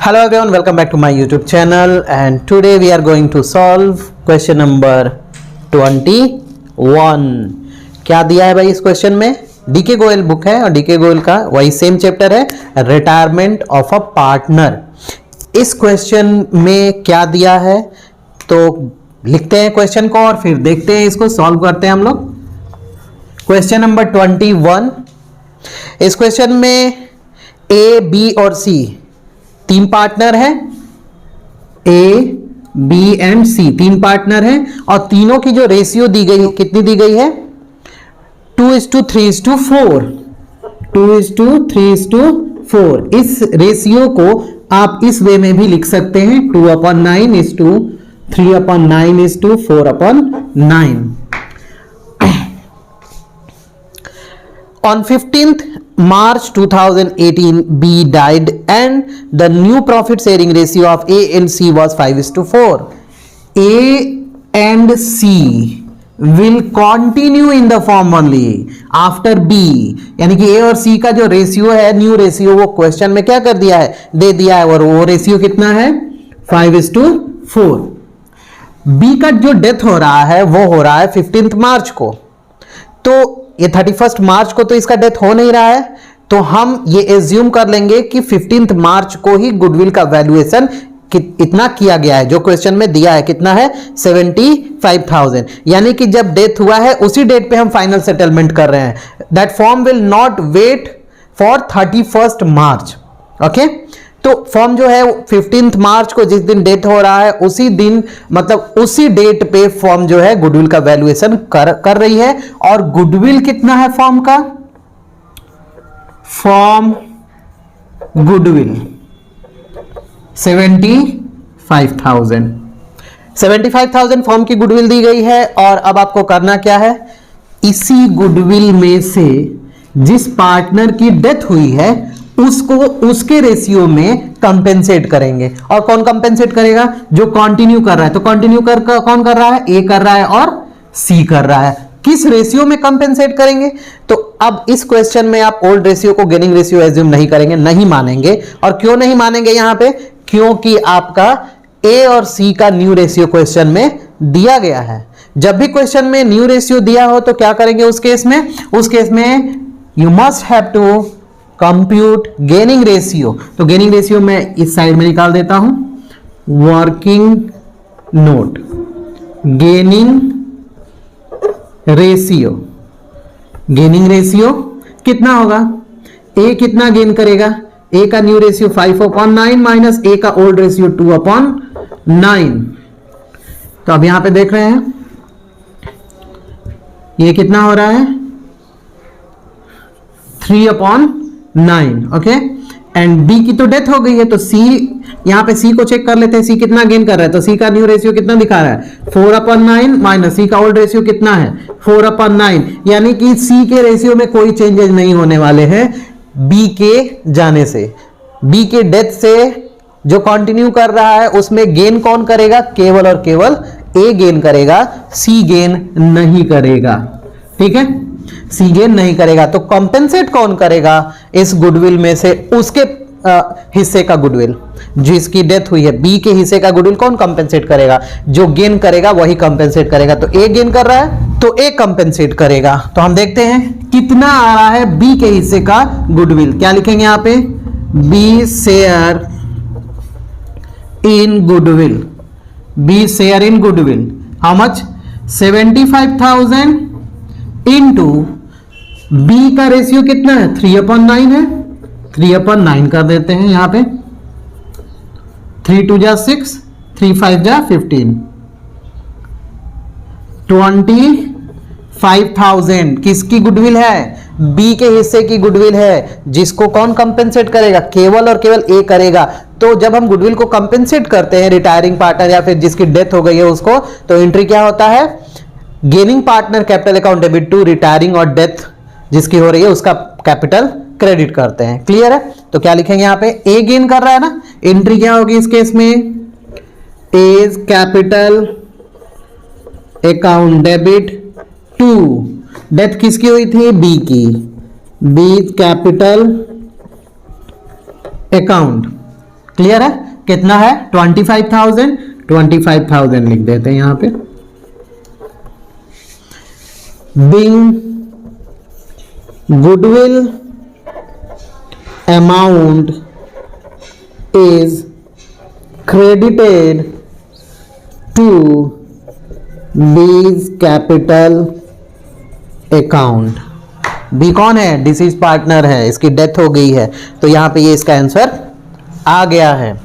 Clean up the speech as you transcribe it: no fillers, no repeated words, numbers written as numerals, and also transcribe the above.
Hello everyone, welcome back to my YouTube channel and today we are going to solve question number 21. क्या दिया है भाई इस question में? डीके गोयल बुक है और डीके गोयल का वही सेम चैप्टर है, रिटायरमेंट ऑफ अ पार्टनर। इस क्वेश्चन में क्या दिया है तो लिखते हैं क्वेश्चन को और फिर देखते हैं इसको सॉल्व करते हैं हम लोग। क्वेश्चन नंबर 21, इस क्वेश्चन में ए बी और सी तीन पार्टनर है, ए बी एंड सी तीन पार्टनर है और तीनों की जो रेशियो दी गई कितनी दी गई है? 2:3:4। 2:3:4। इस रेशियो को आप इस वे में भी लिख सकते हैं 2/9:3/9:4/9। On 15th March 2018, B died and the new profit sharing ratio of A and C was 5:4. A and C will continue in the form only after B, यानी कि A और C का जो रेशियो है, न्यू रेशियो, वो question में क्या कर दिया है, दे दिया है, और वो रेशियो कितना है? 5:4। B का जो डेथ हो रहा है वो हो रहा है 15th मार्च को, तो ये 31 मार्च को तो इसका डेथ हो नहीं रहा है, तो हम ये एज्यूम कर लेंगे कि 15 मार्च को ही गुडविल का वैल्यूएशन इतना किया गया है, जो क्वेश्चन में दिया है कितना है? 75,000। यानी कि जब डेथ हुआ है उसी डेट पे हम फाइनल सेटलमेंट कर रहे हैं। That form will not wait for 31 March. Okay, तो फॉर्म जो है 15 मार्च को, जिस दिन डेथ हो रहा है उसी दिन, मतलब उसी डेट पे फॉर्म जो है गुडविल का वैल्यूएशन कर रही है। और गुडविल कितना है फॉर्म का? Form goodwill 75,000। 75,000 फॉर्म की गुडविल दी गई है। और अब आपको करना क्या है? इसी गुडविल में से जिस पार्टनर की डेथ हुई है उसको उसके रेशियो में कंपेंसेट करेंगे। और कौन कंपेंसेट करेगा? जो कंटिन्यू कर रहा है। तो कंटिन्यू कौन कर रहा है? ए कर रहा है और सी कर रहा है। किस रेशियो में कंपेंसेट करेंगे? तो अब इस क्वेश्चन में आप ओल्ड रेशियो को गेनिंग रेशियो एज्यूम नहीं करेंगे, नहीं मानेंगे। और क्यों नहीं मानेंगे यहां पे? क्योंकि आपका ए और सी का न्यू रेशियो क्वेश्चन में दिया गया है। जब भी क्वेश्चन में न्यू रेशियो दिया हो तो क्या करेंगे उस केस में? उस केस में you must have to compute gaining ratio. तो गेनिंग रेशियो मैं इस साइड में निकाल देता हूं, working note. Gaining ratio, gaining ratio कितना होगा? ए कितना गेन करेगा? ए का न्यू रेशियो 5/9 माइनस ए का ओल्ड रेशियो 2/9। तो अब यहां पे देख रहे हैं ये कितना हो रहा है? 3/9। ओके, एंड बी की तो डेथ हो गई है, तो सी, यहां पे सी को चेक कर लेते हैं, सी कितना गेन कर रहा है। तो सी का न्यू रेशियो कितना दिखा रहा है? 4/9 माइनस सी का ओल्ड रेशियो कितना है? 4/9। यानी कि सी के रेशियो में कोई चेंजेस नहीं होने वाले हैं बी के जाने से। बी के डेथ से जो कंटिन्यू कर रहा है उसमें गेन कौन करेगा? केवल और केवल ए गेन करेगा, सी गेन नहीं करेगा। ठीक है, सी गेन नहीं करेगा। तो कंपेंसेट कौन करेगा इस गुडविल में से? उसके हिस्से का गुडविल, जिसकी डेथ हुई है, बी के हिस्से का गुडविल कौन कंपेंसेट करेगा? जो गेन करेगा वही कंपेंसेट करेगा। तो ए गेन कर रहा है तो ए कंपेंसेट करेगा। तो हम देखते हैं कितना आ रहा है बी के हिस्से का गुडविल। क्या लिखेंगे यहां पे? B share in goodwill. B share in goodwill how much? 75,000 into B का रेशियो कितना है? 3/9 है, 3/9 कर देते हैं यहां पे। 3 2 6, 3 5 15। 25,000 किसकी गुडविल है? बी के हिस्से की गुडविल है, जिसको कौन कंपेंसेट करेगा? केवल और केवल ए करेगा। तो जब हम गुडविल को कंपेंसेट करते हैं रिटायरिंग पार्टनर या फिर जिसकी डेथ हो गई है उसको, तो एंट्री क्या होता है? Gaining partner capital account debit to retiring और डेथ जिसकी हो रही है उसका कैपिटल क्रेडिट करते हैं। क्लियर है? तो क्या लिखेंगे यहां पे? ए गेन कर रहा है ना, एंट्री क्या होगी इस केस में? A's capital account debit to, death किसकी हुई थी? बी की। बी कैपिटल अकाउंट क्लियर है? कितना है? 25,000 लिख देते हैं यहां पे। Being goodwill amount is credited to B's capital account। B कौन है? डिसीज पार्टनर है, इसकी डेथ हो गई है, तो यहां पे ये इसका आंसर आ गया है।